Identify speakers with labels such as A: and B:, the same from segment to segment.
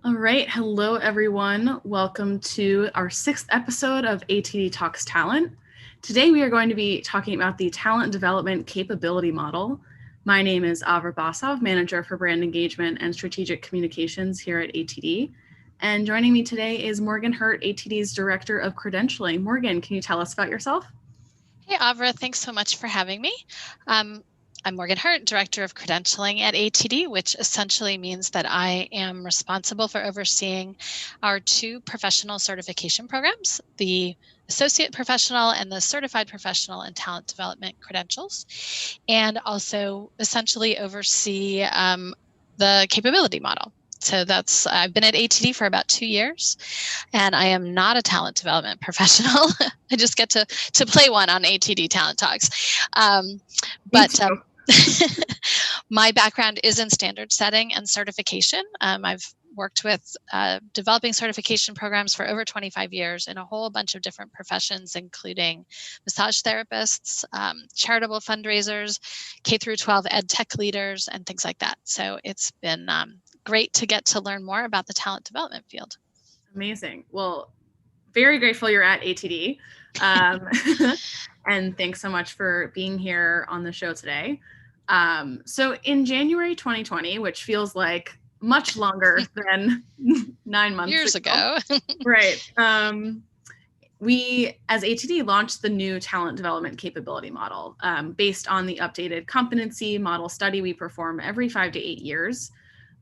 A: All right. Hello, everyone. Welcome to our 6th episode of ATD Talks Talent. Today, we are going to be talking about the Talent Development Capability Model. My name is Avra Basov, Manager for Brand Engagement and Strategic Communications here at ATD. And joining me today is Morgan Hurt, ATD's Director of Credentialing. Morgan, can you tell us about yourself?
B: Hey, Avra, thanks so much for having me. I'm Morgan Hurt, Director of Credentialing at ATD, which essentially means that I am responsible for overseeing our two professional certification programs, the Associate Professional and the Certified Professional in Talent Development credentials, and also essentially oversee the capability model. So I've been at ATD for about 2 years, and I am not a talent development professional. I just get to play one on ATD Talent Talks. But my background is in standard setting and certification. I've worked with developing certification programs for over 25 years in a whole bunch of different professions, including massage therapists, charitable fundraisers, K through 12 ed tech leaders, and things like that. So it's been great to get to learn more about the talent development field.
A: Amazing. Well, very grateful you're at ATD. And thanks so much for being here on the show today. So in January 2020, which feels like much longer than 9 months
B: Years ago.
A: Right. We, as ATD, launched the new talent development capability model based on the updated competency model study we perform every 5 to 8 years.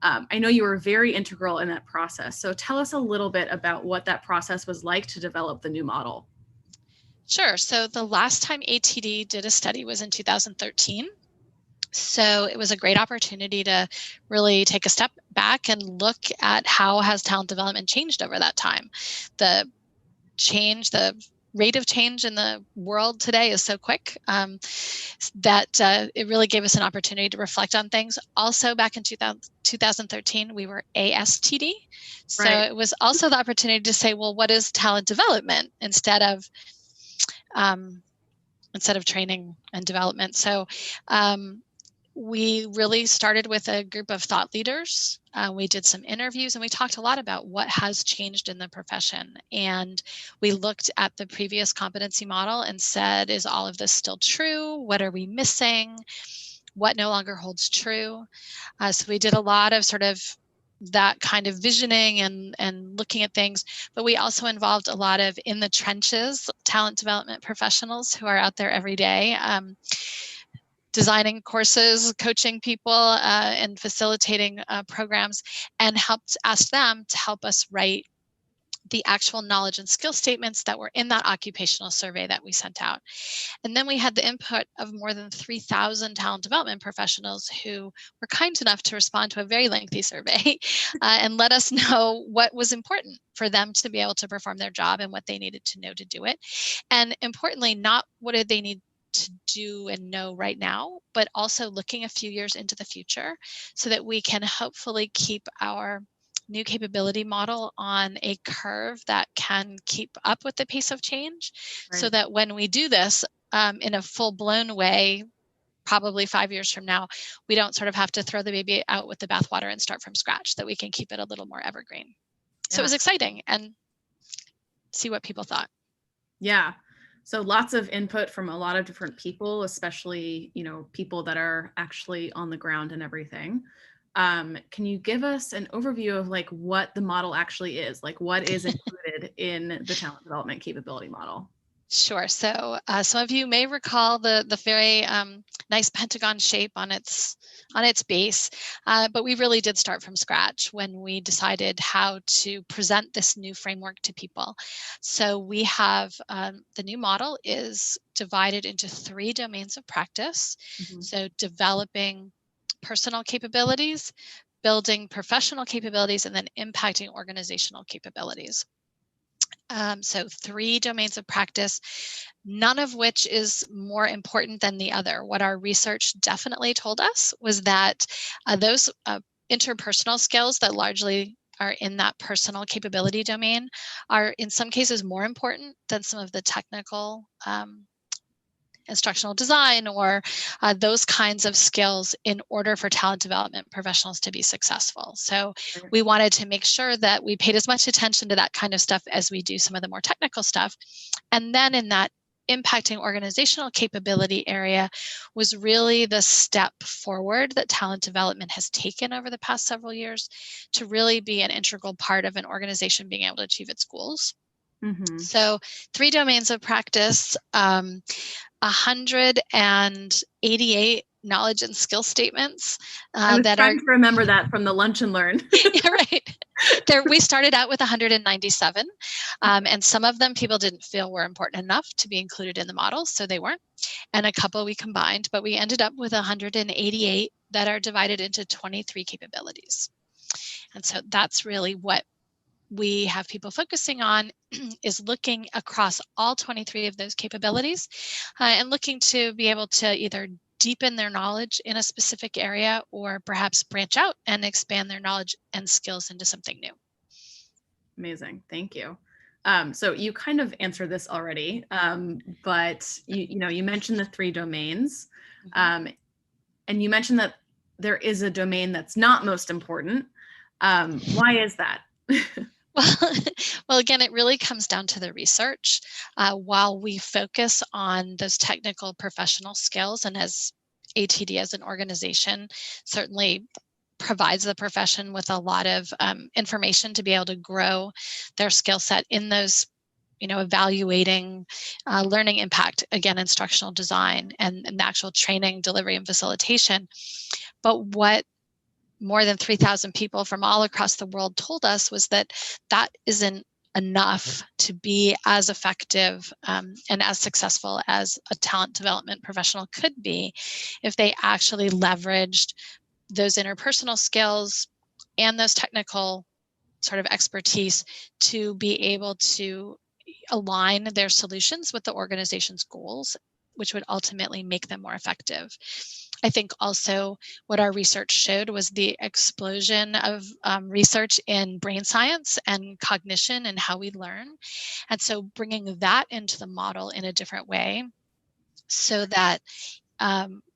A: I know you were very integral in that process. So tell us a little bit about what that process was like to develop the new model.
B: Sure. So the last time ATD did a study was in 2013. So it was a great opportunity to really take a step back and look at how has talent development changed over that time. The rate of change in the world today is so quick that it really gave us an opportunity to reflect on things. Also, back in 2013, we were ASTD. So It was also the opportunity to say, well, what is talent development instead of training and development? So we really started with a group of thought leaders. We did some interviews and we talked a lot about what has changed in the profession. And we looked at the previous competency model and said, is all of this still true? What are we missing? What no longer holds true? So we did a lot of sort of that kind of visioning and looking at things, but we also involved a lot of in the trenches talent development professionals who are out there every day. Designing courses, coaching people, and facilitating programs, and asked them to help us write the actual knowledge and skill statements that were in that occupational survey that we sent out. And then we had the input of more than 3,000 talent development professionals who were kind enough to respond to a very lengthy survey and let us know what was important for them to be able to perform their job and what they needed to know to do it. And importantly, not what did they need to do and know right now, but also looking a few years into the future so that we can hopefully keep our new capability model on a curve that can keep up with the pace of change, so that when we do this in a full-blown way, probably 5 years from now, we don't sort of have to throw the baby out with the bathwater and start from scratch, that we can keep it a little more evergreen. Yeah. So it was exciting, and see what people thought.
A: Yeah. So lots of input from a lot of different people, especially, people that are actually on the ground and everything. Can you give us an overview of like what the model actually is? Like what is included in the talent development capability model?
B: Sure. So some of you may recall the very nice pentagon shape on its base, but we really did start from scratch when we decided how to present this new framework to people. So we have the new model is divided into 3 domains of practice. Mm-hmm. So developing personal capabilities, building professional capabilities, and then impacting organizational capabilities. So 3 domains of practice, none of which is more important than the other. What our research definitely told us was that those interpersonal skills that largely are in that personal capability domain are in some cases more important than some of the technical instructional design or those kinds of skills in order for talent development professionals to be successful. So we wanted to make sure that we paid as much attention to that kind of stuff as we do some of the more technical stuff. And then in that impacting organizational capability area was really the step forward that talent development has taken over the past several years to really be an integral part of an organization being able to achieve its goals. So 3 domains of practice, 188 knowledge and skill statements
A: I was trying to remember that from the lunch and learn.
B: Yeah, right. We started out with 197, and some of them people didn't feel were important enough to be included in the model, so they weren't. And a couple we combined, but we ended up with 188 that are divided into 23 capabilities. And so that's really what we have people focusing on is looking across all 23 of those capabilities and looking to be able to either deepen their knowledge in a specific area or perhaps branch out and expand their knowledge and skills into something new.
A: Amazing. Thank you. So you kind of answered this already, but you mentioned the 3 domains, and you mentioned that there is a domain that's not most important. Why is that?
B: Well, again, it really comes down to the research. While we focus on those technical professional skills, and as ATD as an organization certainly provides the profession with a lot of information to be able to grow their skill set in those, evaluating learning impact, again, instructional design and the actual training, delivery, and facilitation. But what more than 3,000 people from all across the world told us was that that isn't enough to be as effective and as successful as a talent development professional could be if they actually leveraged those interpersonal skills and those technical sort of expertise to be able to align their solutions with the organization's goals, which would ultimately make them more effective. I think also what our research showed was the explosion of research in brain science and cognition and how we learn. And so bringing that into the model in a different way so that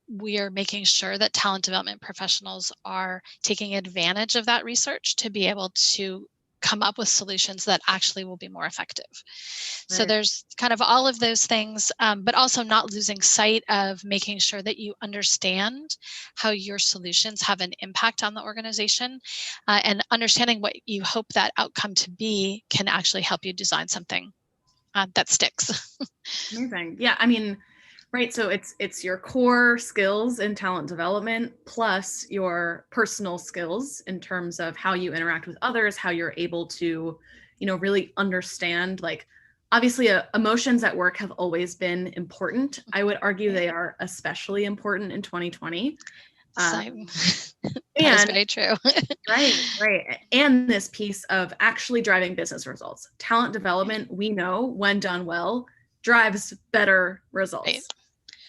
B: we are making sure that talent development professionals are taking advantage of that research to be able to come up with solutions that actually will be more effective. Right. So there's kind of all of those things, but also not losing sight of making sure that you understand how your solutions have an impact on the organization and understanding what you hope that outcome to be can actually help you design something that sticks.
A: Amazing. Yeah, I mean, right. So it's your core skills in talent development plus your personal skills in terms of how you interact with others, how you're able to, really understand, like, obviously emotions at work have always been important. I would argue they are especially important in 2020.
B: That is very true.
A: Right. And this piece of actually driving business results. Talent development, we know, when done well, drives better results.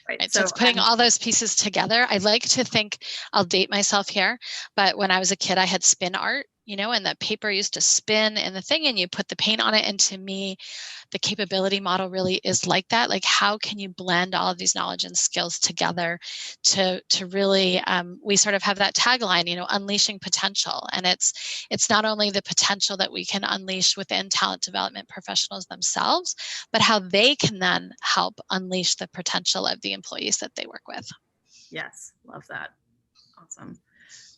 B: Right. So it's putting all those pieces together. I like to think, I'll date myself here, but when I was a kid, I had spin art, and the paper used to spin and the thing, and you put the paint on it. And to me, the capability model really is like that. Like, how can you blend all of these knowledge and skills together to really, we sort of have that tagline, unleashing potential. And it's not only the potential that we can unleash within talent development professionals themselves, but how they can then help unleash the potential of the employees that they work with.
A: Yes, love that. Awesome.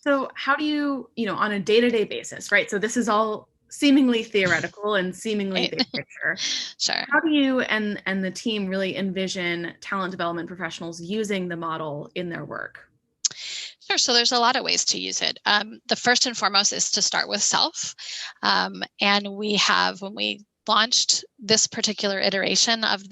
A: So how do you, on a day-to-day basis, right? So this is all seemingly theoretical and seemingly big picture.
B: Sure.
A: How do you and the team really envision talent development professionals using the model in their work?
B: Sure. So there's a lot of ways to use it. The first and foremost is to start with self. And we have, when we launched this particular iteration of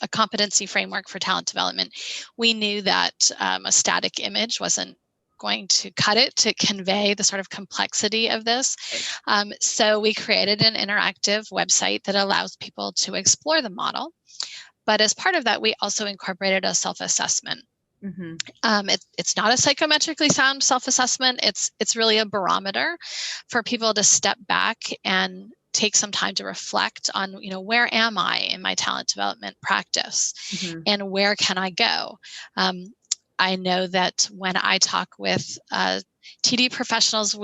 B: a competency framework for talent development, we knew that a static image wasn't going to cut it to convey the sort of complexity of this. So we created an interactive website that allows people to explore the model. But as part of that, we also incorporated a self-assessment. Mm-hmm. It's not a psychometrically sound self-assessment. It's really a barometer for people to step back and take some time to reflect on, where am I in my talent development practice, and where can I go? I know that when I talk with TD professionals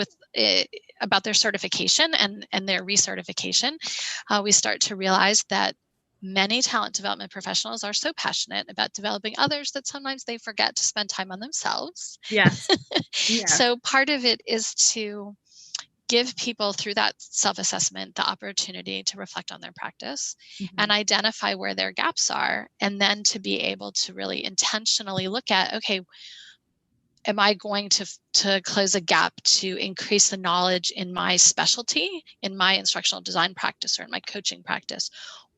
B: about their certification and their recertification, we start to realize that many talent development professionals are so passionate about developing others that sometimes they forget to spend time on themselves.
A: Yes. Yes.
B: So part of it is to give people, through that self-assessment, the opportunity to reflect on their practice and identify where their gaps are, and then to be able to really intentionally look at, okay, am I going to close a gap to increase the knowledge in my specialty, in my instructional design practice or in my coaching practice?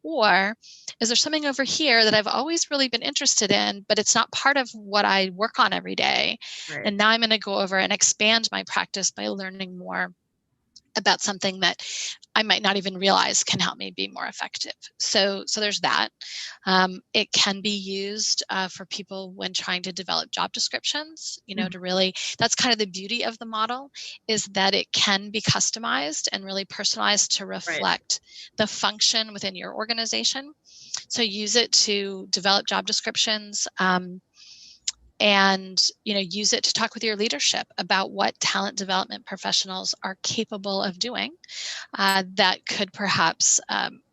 B: Or is there something over here that I've always really been interested in, but it's not part of what I work on every day?
A: Right.
B: And now I'm going to go over and expand my practice by learning more about something that I might not even realize can help me be more effective. So there's that. It can be used for people when trying to develop job descriptions, to really, that's kind of the beauty of the model, is that it can be customized and really personalized to reflect the function within your organization. So use it to develop job descriptions, and use it to talk with your leadership about what talent development professionals are capable of doing, that could perhaps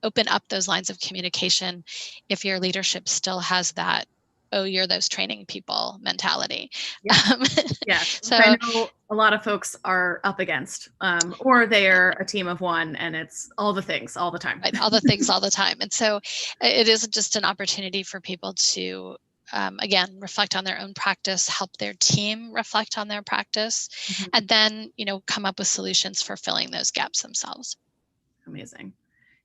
B: open up those lines of communication if your leadership still has that, oh, you're those training people mentality.
A: Yes.
B: So
A: I know a lot of folks are up against, or they're a team of one and it's all the things all the time.
B: Right, all the things all the time. And so it is just an opportunity for people to, again, reflect on their own practice, help their team reflect on their practice, and then, come up with solutions for filling those gaps themselves.
A: Amazing.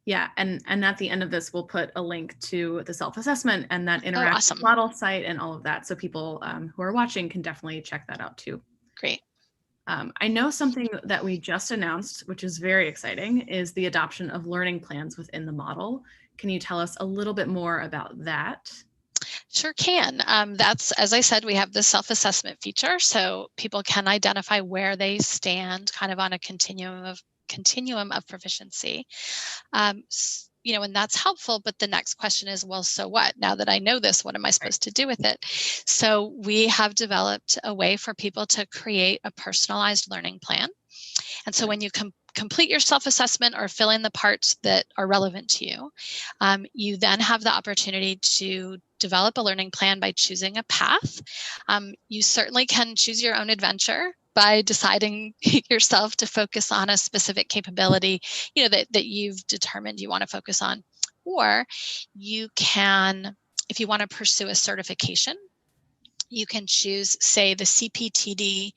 A: Yeah. And at the end of this, we'll put a link to the self-assessment and that interactive model site and all of that. So people who are watching can definitely check that out too.
B: Great.
A: I know something that we just announced, which is very exciting, is the adoption of learning plans within the model. Can you tell us a little bit more about that?
B: Sure can. That's, as I said, we have the self-assessment feature, so people can identify where they stand kind of on a continuum of proficiency. And that's helpful, but the next question is, well, so what? Now that I know this, what am I supposed to do with it? So we have developed a way for people to create a personalized learning plan. And so when you complete your self-assessment or fill in the parts that are relevant to you, you then have the opportunity to develop a learning plan by choosing a path. You certainly can choose your own adventure by deciding yourself to focus on a specific capability, that you've determined you want to focus on. Or you can, if you want to pursue a certification, you can choose, say, the CPTD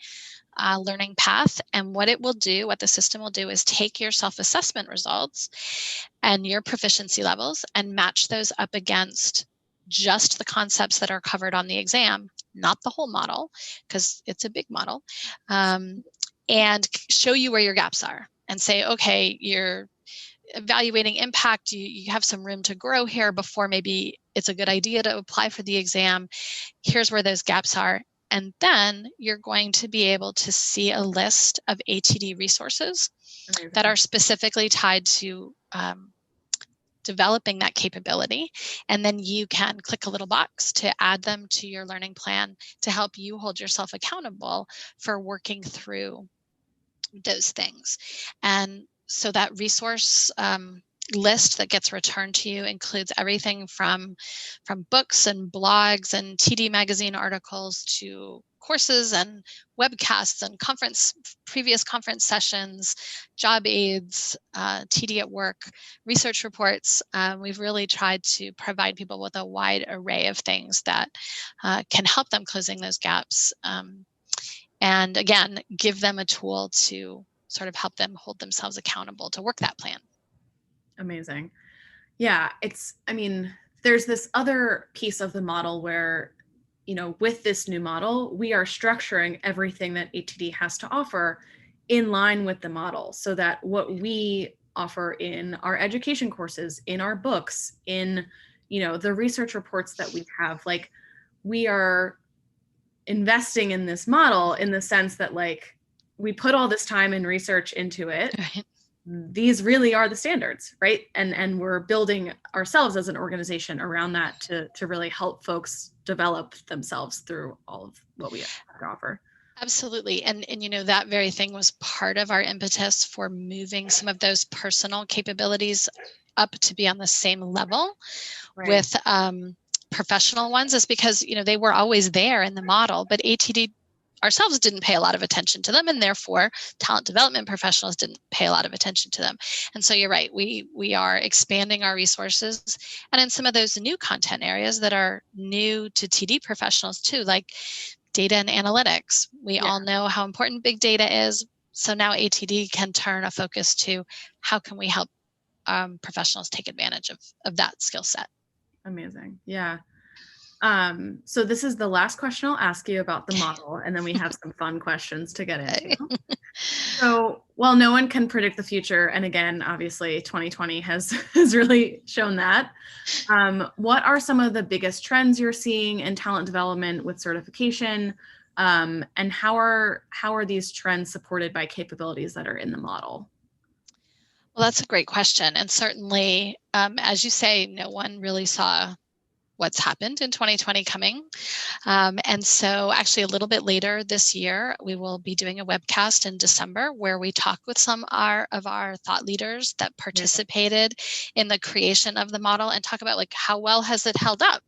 B: learning path. And what the system will do is take your self-assessment results and your proficiency levels and match those up against just the concepts that are covered on the exam, not the whole model, because it's a big model, and show you where your gaps are and say, okay, you're evaluating impact, you have some room to grow here before maybe it's a good idea to apply for the exam. Here's where those gaps are. And then you're going to be able to see a list of ATD resources that are specifically tied to developing that capability. And then you can click a little box to add them to your learning plan to help you hold yourself accountable for working through those things. And so that resource list that gets returned to you includes everything from books and blogs and TD magazine articles to courses and webcasts and previous conference sessions, job aids, TD at work, research reports. We've really tried to provide people with a wide array of things that can help them closing those gaps. And again, give them a tool to sort of help them hold themselves accountable to work that plan.
A: Amazing. Yeah, there's this other piece of the model where, with this new model, we are structuring everything that ATD has to offer in line with the model so that what we offer in our education courses, in our books, in, the research reports that we have, like, we are investing in this model in the sense that, like, we put all this time and research into it.
B: Right.
A: these really are the standards, right? And we're building ourselves as an organization around that to really help folks develop themselves through all of what we have to offer.
B: Absolutely. And that very thing was part of our impetus for moving some of those personal capabilities up to be on the same level with professional ones, is because they were always there in the model, but ATD ourselves didn't pay a lot of attention to them, and therefore talent development professionals didn't pay a lot of attention to them. And so you're right, we are expanding our resources, and in some of those new content areas that are new to TD professionals too, like data and analytics. We all know how important big data is. So now ATD can turn a focus to how can we help professionals take advantage of that skill set.
A: Amazing. Yeah. So this is the last question I'll ask you about the model, and then we have some fun questions to get into. So while no one can predict the future, and again, obviously 2020 has really shown that, what are some of the biggest trends you're seeing in talent development with certification? And how are these trends supported by capabilities that are in the model?
B: Well, that's a great question. And certainly, as you say, no one really saw what's happened in 2020 coming. And so actually a little bit later this year, we will be doing a webcast in December where we talk with some of our thought leaders that participated in the creation of the model and talk about how well has it held up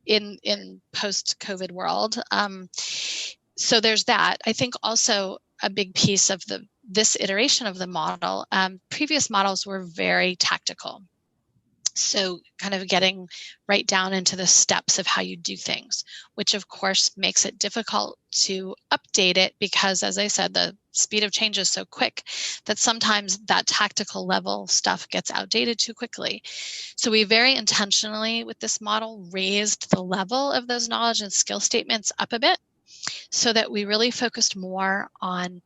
B: in post-COVID world. So there's that. I think also a big piece of this iteration of the model, previous models were very tactical. So kind of getting right down into the steps of how you do things, which of course makes it difficult to update it because, as I said, the speed of change is so quick that sometimes that tactical level stuff gets outdated too quickly. So we very intentionally with this model raised the level of those knowledge and skill statements up a bit so that we really focused more on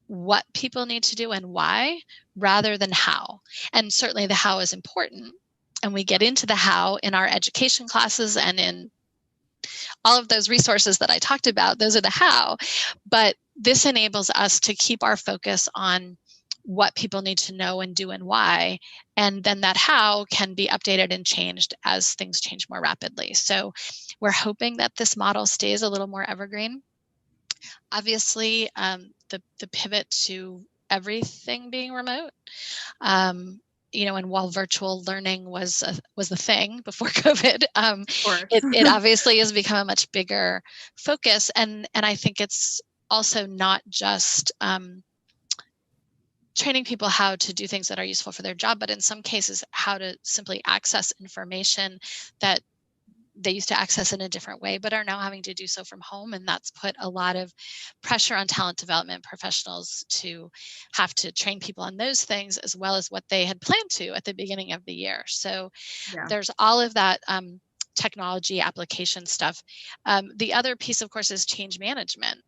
B: what people need to do and why rather than how. And certainly the how is important. And we get into the how in our education classes and in all of those resources that I talked about. Those are the how. But this enables us to keep our focus on what people need to know and do and why. And then that how can be updated and changed as things change more rapidly. So we're hoping that this model stays a little more evergreen. Obviously, the pivot to everything being remote, and while virtual learning was the thing before COVID, it obviously has become a much bigger focus, and I think it's also not just training people how to do things that are useful for their job, but in some cases how to simply access information that they used to access in a different way, but are now having to do so from home. And that's put a lot of pressure on talent development professionals to have to train people on those things as well as what they had planned to at the beginning of the year. So there's all of that technology application stuff. The other piece, of course, is change management.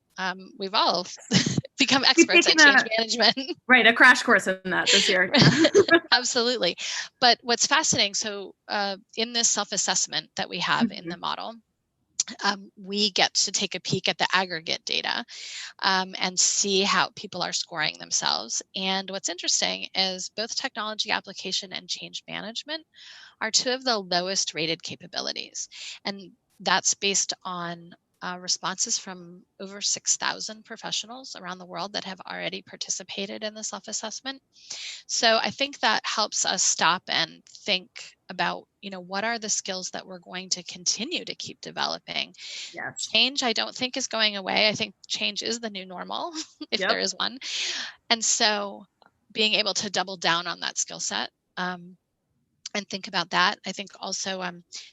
B: We've all become experts at change management.
A: Right, a crash course in that this year.
B: Absolutely. But what's fascinating, so in this self-assessment that we have in the model, we get to take a peek at the aggregate data and see how people are scoring themselves. And what's interesting is both technology application and change management are two of the lowest rated capabilities. And that's based on responses from over 6,000 professionals around the world that have already participated in the self-assessment. So I think that helps us stop and think about, what are the skills that we're going to continue to keep developing?
A: Yes.
B: Change, I don't think is going away. I think change is the new normal, if there is one. And so being able to double down on that skill set and think about that. I think also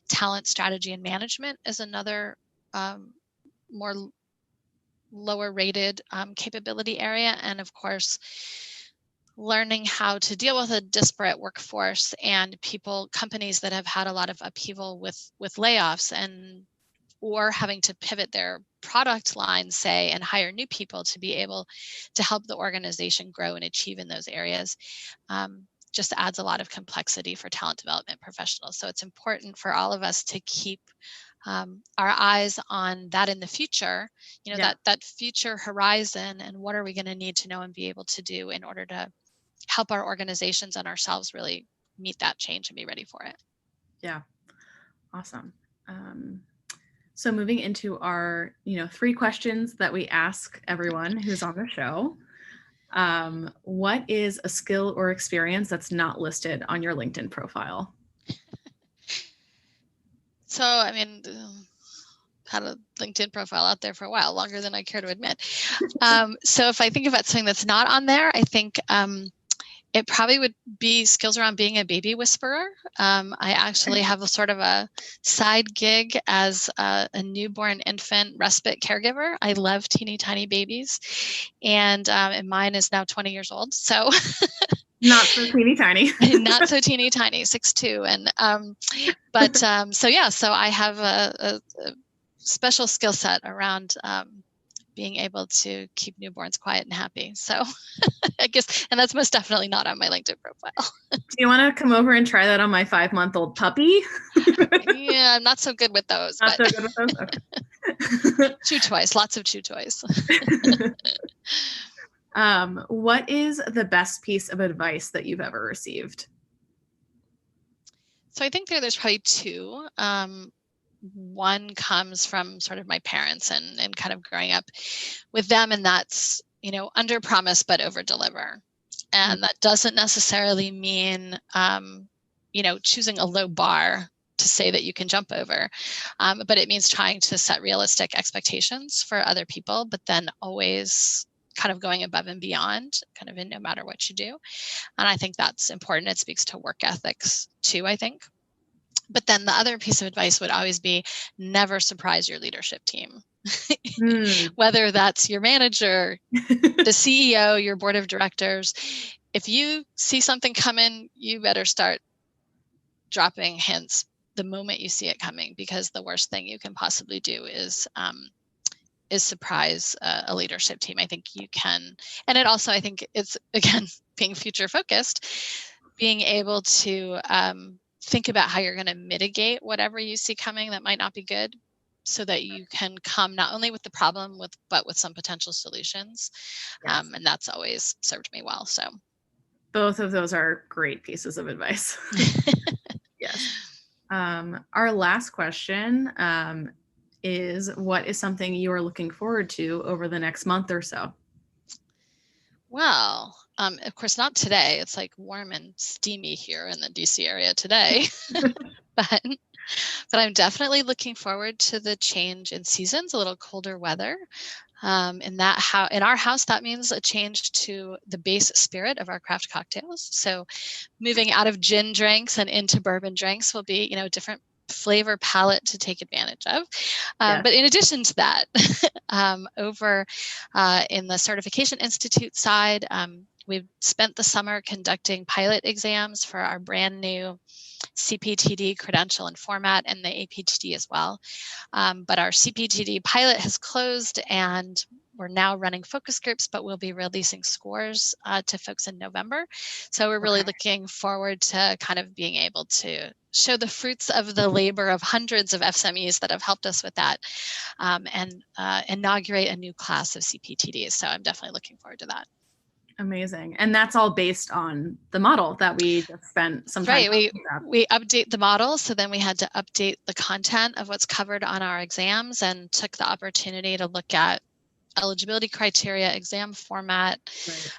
B: talent strategy and management is another more lower rated capability area. And of course, learning how to deal with a disparate workforce and companies that have had a lot of upheaval with layoffs or having to pivot their product line, say, and hire new people to be able to help the organization grow and achieve in those areas. Just adds a lot of complexity for talent development professionals. So it's important for all of us to keep our eyes on that in the future, that future horizon, and what are we going to need to know and be able to do in order to help our organizations and ourselves really meet that change and be ready for it.
A: Yeah, awesome. So moving into our, 3 questions that we ask everyone who's on the show. What is a skill or experience that's not listed on your LinkedIn profile?
B: So, I mean, had a LinkedIn profile out there for a while, longer than I care to admit. So if I think about something that's not on there, I think it probably would be skills around being a baby whisperer. I actually have a sort of a side gig as a newborn infant respite caregiver. I love teeny tiny babies, and mine is now 20 years old. So
A: not so teeny tiny.
B: Not so teeny tiny, 6'2". And so I have a special skill set around being able to keep newborns quiet and happy. So I guess, and that's most definitely not on my LinkedIn profile.
A: Do you want to come over and try that on my 5-month-old puppy?
B: Yeah, I'm not so good with those.
A: Not so good with those? Okay.
B: Chew toys, lots of chew toys.
A: What is the best piece of advice that you've ever received?
B: So I think there's probably 2. One comes from sort of my parents and kind of growing up with them, and that's, under promise but over deliver. And that doesn't necessarily mean, choosing a low bar to say that you can jump over, but it means trying to set realistic expectations for other people, but then always kind of going above and beyond, kind of in no matter what you do. And I think that's important. It speaks to work ethics too, I think. But then the other piece of advice would always be never surprise your leadership team. Whether that's your manager, the CEO, your board of directors. If you see something coming, you better start dropping hints the moment you see it coming, because the worst thing you can possibly do is surprise a leadership team. I think you can, and it also, I think it's, again, being future focused, being able to think about how you're going to mitigate whatever you see coming that might not be good, so that you can come not only with the problem but with some potential solutions. Yes. And that's always served me well. So
A: both of those are great pieces of advice. Yes. Our last question is, what is something you are looking forward to over the next month or so?
B: Well, of course, not today. It's like warm and steamy here in the DC area today. but I'm definitely looking forward to the change in seasons, a little colder weather. In our house, that means a change to the base spirit of our craft cocktails. So moving out of gin drinks and into bourbon drinks will be, different flavor palette to take advantage of. But in addition to that, over in the Certification Institute side, we've spent the summer conducting pilot exams for our brand new CPTD credential and format, and the APTD as well. But our CPTD pilot has closed, and we're now running focus groups, but we'll be releasing scores to folks in November. So we're really looking forward to kind of being able to show the fruits of the labor of hundreds of FSMEs that have helped us with that, and inaugurate a new class of CPTDs. So I'm definitely looking forward to that.
A: Amazing. And that's all based on the model that we just spent some time.
B: Right. We update the model. So then we had to update the content of what's covered on our exams, and took the opportunity to look at eligibility criteria, exam format,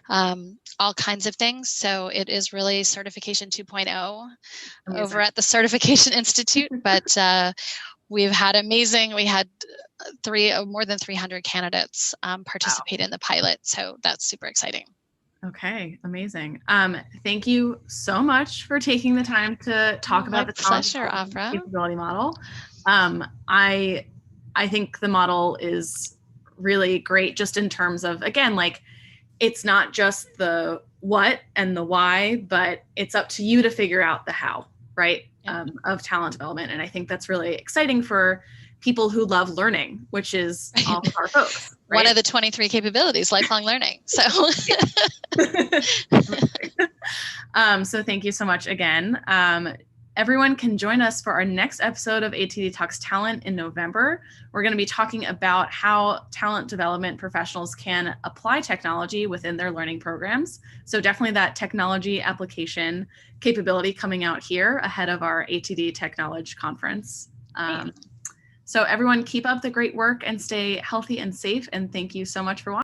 B: all kinds of things. So it is really Certification 2.0 over at the Certification Institute. But we had more than 300 candidates participate in the pilot. So that's super exciting.
A: Okay, amazing. Thank you so much for taking the time to talk about the capability model. I think the model is really great, just in terms of, again, like, it's not just the what and the why, but it's up to you to figure out the how, right? Of talent development. And I think that's really exciting for people who love learning, which is all of our folks. Right?
B: One of the 23 capabilities, lifelong learning. So,
A: so thank you so much again. everyone can join us for our next episode of ATD Talks Talent in November. We're going to be talking about how talent development professionals can apply technology within their learning programs. So definitely that technology application capability coming out here ahead of our ATD Tech Knowledge Conference. So everyone keep up the great work and stay healthy and safe. And thank you so much for watching.